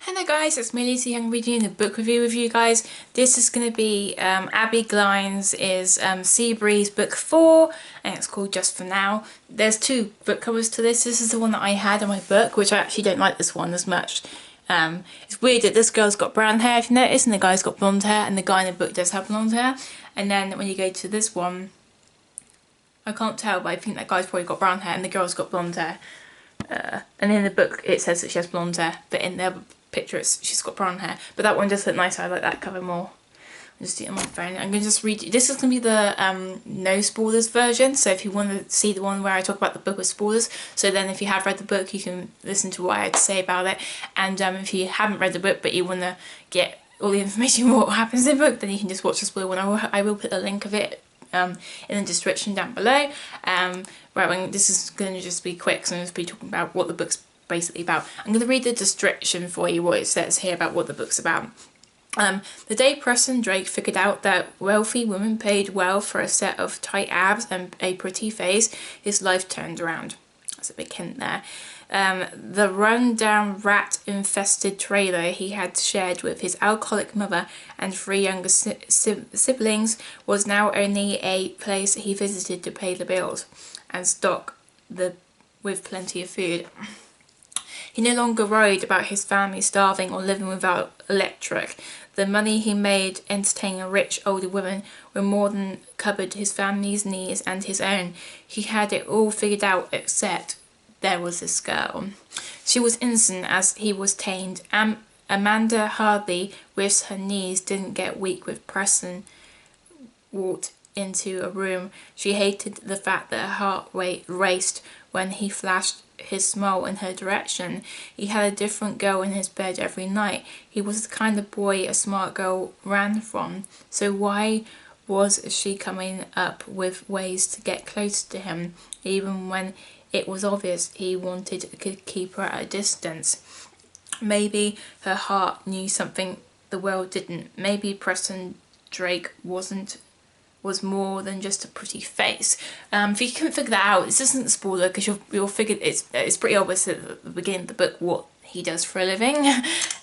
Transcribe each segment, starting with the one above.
Hello guys, it's me Lisa Young reading a book review with you guys. This is going to be Abbi Glines is Seabreeze book 4 and it's called Just For Now. There's two book covers to this. This is the one that I had on my book, which I actually don't like this one as much. It's weird that this girl's got brown hair, if you notice, and the guy's got blonde hair, and the guy in the book does have blonde hair. And then when you go to this one, I can't tell, but I think that guy's probably got brown hair and the girl's got blonde hair. And in the book it says that she has blonde hair, but in the other picture she's got brown hair. But that one does look nicer. I like that cover more. I'll just do it on my phone. I'm going to just read. This is going to be the no spoilers version, so if you want to see the one where I talk about the book with spoilers, so then if you have read the book you can listen to what I had to say about it, and if you haven't read the book but you want to get all the information what happens in the book, then you can just watch the spoiler one. I will put the link of it in the description down below. Right, this is going to just be quick, so I'm going to be talking about what the book's basically about. I'm going to read the description for you, what it says here about what the book's about. The day Preston Drake figured out that wealthy women paid well for a set of tight abs and a pretty face, his life turned around. That's a big hint there. The run-down, rat-infested trailer he had shared with his alcoholic mother and 3 younger siblings was now only a place he visited to pay the bills and stock with plenty of food. He no longer worried about his family starving or living without electric. The money he made entertaining a rich older woman were more than covered his family's needs and his own. He had it all figured out, except there was this girl. She was innocent as he was tamed. Amanda hardly wished her knees didn't get weak with Preston walked into a room. She hated the fact that her heart rate raced when he flashed his smile in her direction. He had a different girl in his bed every night. He was the kind of boy a smart girl ran from. So why was she coming up with ways to get close to him, even when it was obvious he wanted to keep her at a distance? Maybe her heart knew something the world didn't. Maybe Preston Drake was more than just a pretty face. If you couldn't figure that out, this isn't a spoiler because you'll figure it's pretty obvious at the beginning of the book what he does for a living.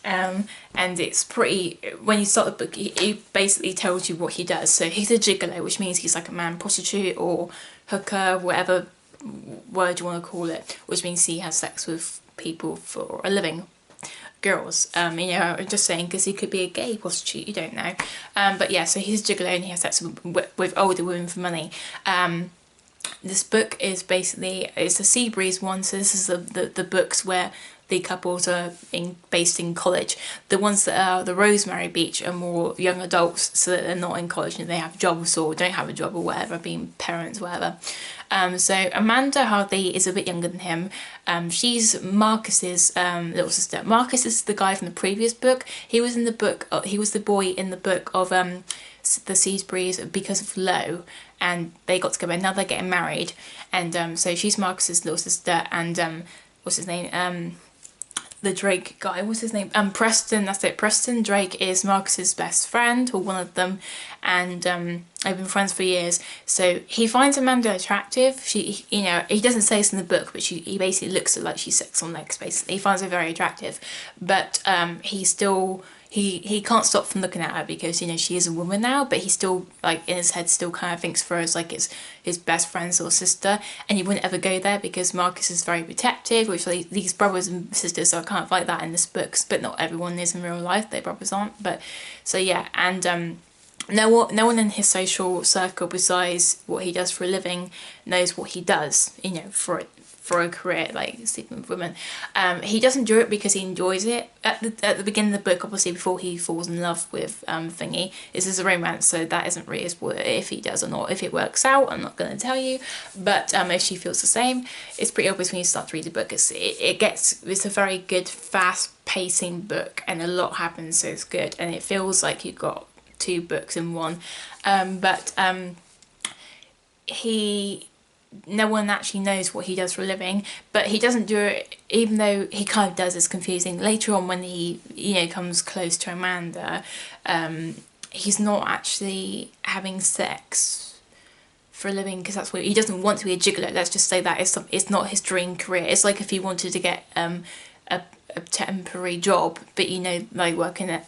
And it's pretty, when you start the book, he basically tells you what he does. So he's a gigolo, which means he's like a man prostitute or hooker, whatever word you want to call it, which means he has sex with people for a living. Girls, you know, I'm just saying because he could be a gay prostitute, you don't know. But yeah, so he's a gigolo and he has sex with older women for money. This book is basically, it's a Seabreeze one, so this is the books where the couples are based in college. The ones that are the Rosemary Beach are more young adults, so that they're not in college and they have jobs or don't have a job or whatever, being parents, whatever. So Amanda Hartley is a bit younger than him. She's Marcus's little sister. Marcus is the guy from the previous book. He was in the book. He was the boy in the book of the Seabreeze because of Low, and they got together. Now they're getting married, and so she's Marcus's little sister. And what's his name? The Drake guy, what's his name? Preston, that's it. Preston Drake is Marcus's best friend, or one of them, and they've been friends for years. So he finds Amanda attractive. She, you know, he doesn't say this in the book, but he basically looks at like she's sex on legs, basically. He finds her very attractive, but he still, he can't stop from looking at her because, you know, she is a woman now, but he still, like, in his head still kind of thinks for her as like his best friend's little sister, and he wouldn't ever go there because Marcus is very protective, which like, these brothers and sisters are kind of like that in this books, but not everyone is in real life, their brothers aren't. But so yeah, and no one in his social circle besides what he does for a living knows what he does, you know, for a career, like sleeping with women. He doesn't do it because he enjoys it. At the beginning of the book, obviously before he falls in love with Thingy, this is a romance, so that isn't really a spoiler if he does or not. If it works out, I'm not going to tell you, but if she feels the same, it's pretty obvious when you start to read the book. It's a very good, fast pacing book, and a lot happens, so it's good, and it feels like you've got 2 books in one. No one actually knows what he does for a living, but he doesn't do it, even though he kind of does. It's confusing. Later on when he, you know, comes close to Amanda, he's not actually having sex for a living because that's what he doesn't want to be a gigolo. Let's just say that it's not his dream career. It's like if he wanted to get a temporary job, but you know, like working at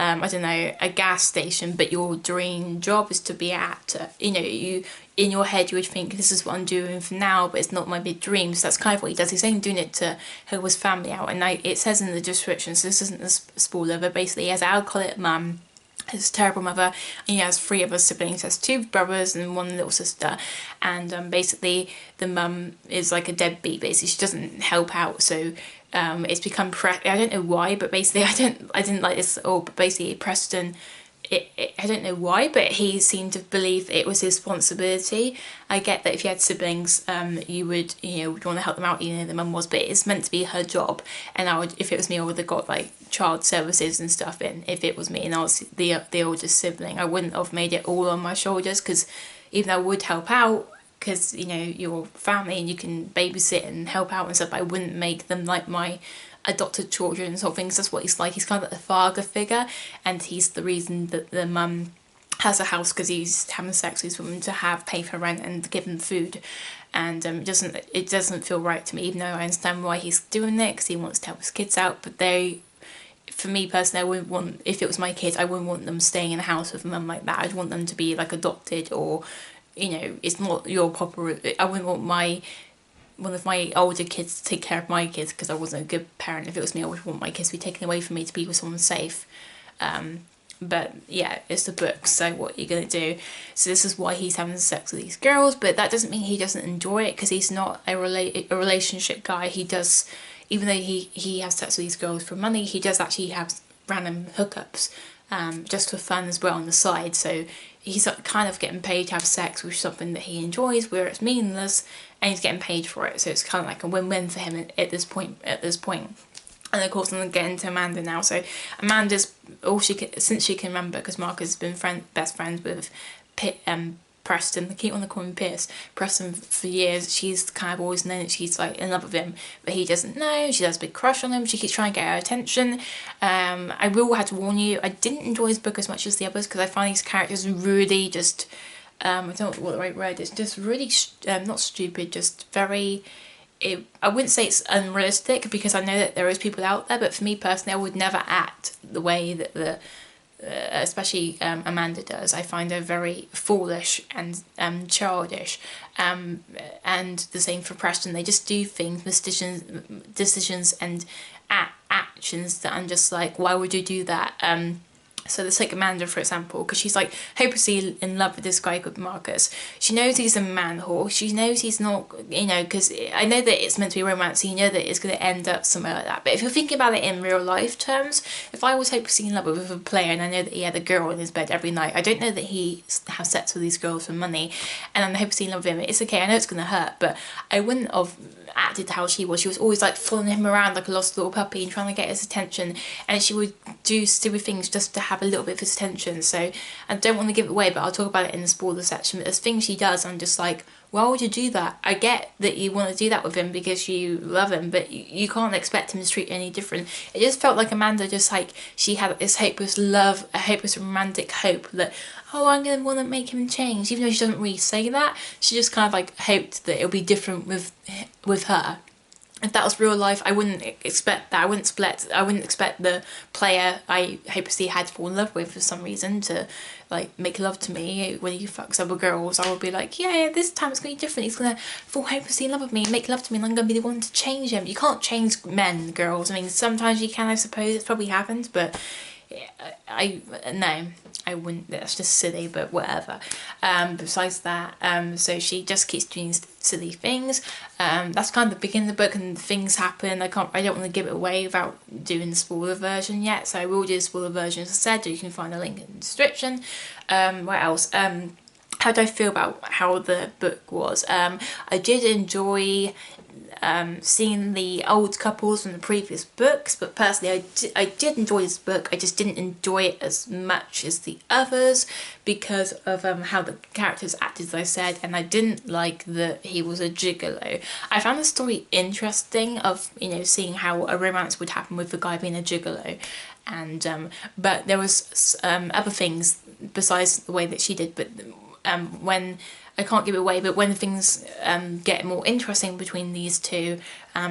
I don't know, a gas station, but your dream job is to be at, you know, you in your head you would think this is what I'm doing for now, but it's not my big dream. So that's kind of what he does. He's only doing it to help his family out, and it says in the description, so this isn't a spoiler, but basically he has an alcoholic mum, his terrible mother, and he has 3 other siblings. He has 2 brothers and 1 little sister, and basically the mum is like a deadbeat. Basically, she doesn't help out, so it's become I don't know why, but basically I didn't like this at all. But basically Preston, I don't know why, but he seemed to believe it was his responsibility. I get that if you had siblings, you would want to help them out, you know, the mum was, but it's meant to be her job. And if it was me, I would have got like child services and stuff in. If it was me and I was the oldest sibling, I wouldn't have made it all on my shoulders, because even though I would help out, because you know, your family and you can babysit and help out and stuff, but I wouldn't make them like my adopted children and sort of things. That's what he's like. He's kind of like the father figure, and he's the reason that the mum has a house, because he's having sex with these women to pay for rent and give them food. And it doesn't feel right to me, even though I understand why he's doing it, because he wants to help his kids out. But for me personally, I wouldn't want, if it was my kids, I wouldn't want them staying in a house with a mum like that. I'd want them to be like adopted, or you know, it's not your proper. I wouldn't want one of my older kids to take care of my kids, because I wasn't a good parent. If it was me, I would want my kids to be taken away from me to be with someone safe. But yeah, it's the book, so what are you going to do? So this is why he's having sex with these girls, but that doesn't mean he doesn't enjoy it, because he's not a relationship guy. He does, even though he has sex with these girls for money, he does actually have random hookups, just for fun as well on the side. So he's kind of getting paid to have sex with something that he enjoys, where it's meaninless, and he's getting paid for it. So it's kind of like a win-win for him at this point. And of course I'm going to get into Amanda now. So Amanda's since she can remember, because Marcus has been best friends with Preston, I keep on calling him Preston for years. She's kind of always known that she's like in love with him, but he doesn't know. She has a big crush on him. She keeps trying to get her attention. I will have to warn you, I didn't enjoy his book as much as the others, because I find these characters really just, I don't know what the right word is, just really, not stupid, just very, I wouldn't say it's unrealistic, because I know that there is people out there, but for me personally, I would never act the way that especially Amanda does. I find her very foolish and childish, and the same for Preston. They just do things, decisions and actions that I'm just like, why would you do that? So let's take Amanda, for example, because she's like hopelessly in love with this guy called Marcus. She knows he's a man whore. She knows he's not, you know, because I know that it's meant to be romance, so you know that it's going to end up somewhere like that. But if you're thinking about it in real life terms, if I was hopelessly in love with a player and I know that he had a girl in his bed every night, I don't know that he has sex with these girls for money, and I'm hopelessly in love with him, it's okay, I know it's going to hurt, but I wouldn't have acted how she was. She was always like following him around like a lost little puppy and trying to get his attention, and she would do stupid things just to have a little bit of his attention. So I don't want to give it away, but I'll talk about it in the spoiler section. But there's things she does, I'm just like, why would you do that? I get that you want to do that with him because you love him, but you can't expect him to treat you any different. It just felt like Amanda just like, she had this hopeless love, a hopeless romantic hope that, oh, I'm going to want to make him change. Even though she doesn't really say that, she just kind of like hoped that it'll be different with her. If that was real life, I wouldn't expect that. I wouldn't expect the player I hopelessly had to fall in love with for some reason to like make love to me when he fucks other girls. I would be like, yeah, this time it's going to be different. He's going to fall hopelessly in love with me and make love to me, and I'm going to be the one to change him. You can't change men, girls. I mean, sometimes you can, I suppose. It's probably happened, but no, I wouldn't. That's just silly, but whatever. Besides that, so she just keeps doing silly things. That's kind of the beginning of the book, and things happen. I don't want to give it away without doing the spoiler version yet, so I will do the spoiler version as I said. You can find a link in the description. What else? How do I feel about how the book was? I did enjoy seeing the old couples from the previous books, but personally I did enjoy this book. I just didn't enjoy it as much as the others because of how the characters acted, as I said, and I didn't like that he was a gigolo. I found the story interesting of, you know, seeing how a romance would happen with the guy being a gigolo, and but there was other things besides the way that she did. But when I can't give it away, but when things get more interesting between these two,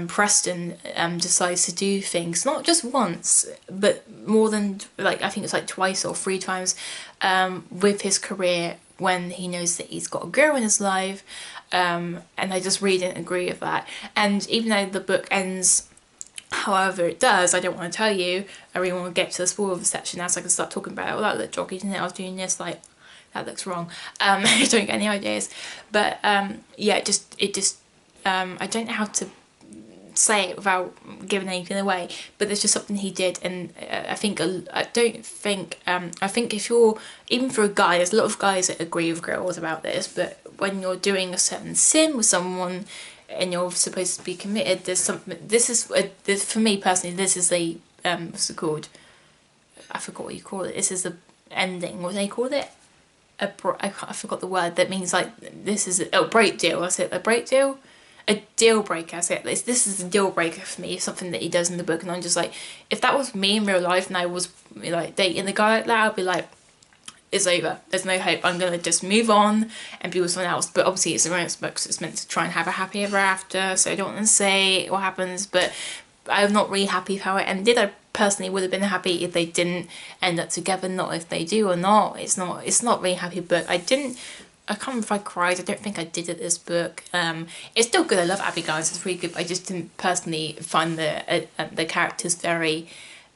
Preston decides to do things not just once, but more than, like, I think it's like twice or three times with his career, when he knows that he's got a girl in his life, and I just really didn't agree with that. And even though the book ends however it does, I don't want to tell you. I really want to get to the spoiler section now so I can start talking about it. Oh, that looked jockey, didn't it? I was doing this, like, that looks wrong. I don't get any ideas. But yeah, I don't know how to say it without giving anything away, but there's just something he did, and I think if you're, even for a guy, there's a lot of guys that agree with girls about this, but when you're doing a certain sin with someone and you're supposed to be committed, there's something, for me personally, this is the what's it called, I forgot what you call it, this is the ending, what do they call it, I forgot the word that means, like, this is a break deal, that's it, a break deal, a deal breaker, that's it. This is a deal breaker for me, something that he does in the book, and I'm just like, if that was me in real life and I was, like, dating a guy like that, I'd be like, it's over, there's no hope, I'm gonna just move on and be with someone else. But obviously it's a romance book, so it's meant to try and have a happy ever after, so I don't want to say what happens, but I'm not really happy with how it ended. I personally would have been happy if they didn't end up together, not if they do or not. It's not really a happy book. I can't remember if I cried. I don't think I did at this book. It's still good. I love Abbi Glines. It's really good. But I just didn't personally find the characters very,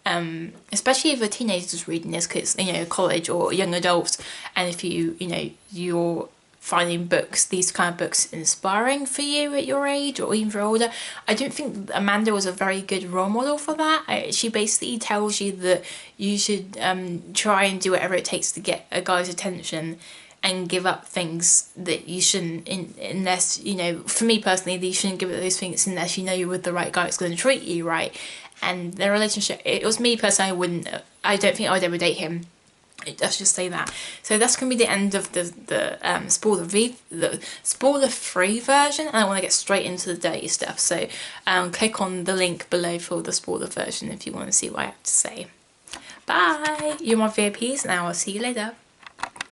especially if a teenager's reading this, because, you know, college or young adults, and if you're finding these kind of books inspiring for you at your age or even for older, I don't think Amanda was a very good role model for that. She basically tells you that you should try and do whatever it takes to get a guy's attention, and give up things that you shouldn't, unless, you know, for me personally, you shouldn't give up those things unless you know you're with the right guy that's going to treat you right. And their relationship, it was me personally, I don't think I would ever date him. Let's just say that. So that's going to be the end of the spoiler-free version, and I want to get straight into the dirty stuff. So click on the link below for the spoiler version if you want to see what I have to say. Bye! You're my VIPs, and I will see you later.